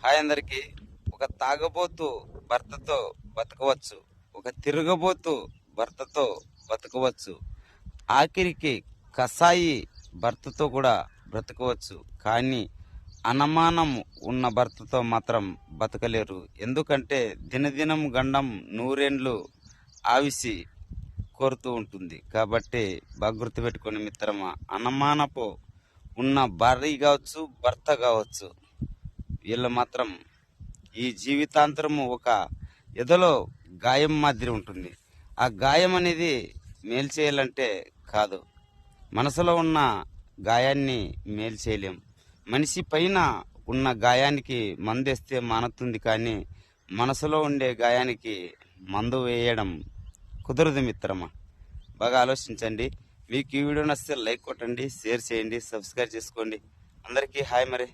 Hi అందరికి. ఒక తాగబోతు భర్తతో బతకవచ్చు, ఒక తిరగబోతు భర్తతో బతకవచ్చు, ఆఖరికి కసాయి భర్తతో కూడా బ్రతకవచ్చు. కానీ అనుమానం ఉన్న భర్తతో మాత్రం బతకలేరు. ఎందుకంటే దినదినం గండం నూరేండ్లు ఆవిసి కోరుతూ ఉంటుంది. కాబట్టి బాగా గుర్తుపెట్టుకుని మిత్రమా, అనుమానపు ఉన్న భార్య కావచ్చు, భర్త కావచ్చు, వీళ్ళు మాత్రం ఈ జీవితాంతరము ఒక ఎదలో గాయం మాదిరి ఉంటుంది. ఆ గాయం అనేది మేలు చేయాలంటే కాదు, మనసులో ఉన్న గాయాన్ని మేలు చేయలేం. మనిషి పైన ఉన్న గాయానికి మందేస్తే మానుతుంది, కానీ మనసులో ఉండే గాయానికి మందు వేయడం కుదరదు మిత్రమా. బాగా ఆలోచించండి. మీకు ఈ వీడియో నచ్చితే లైక్ కొట్టండి, షేర్ చేయండి, సబ్స్క్రైబ్ చేసుకోండి. అందరికీ హాయ్ మరి.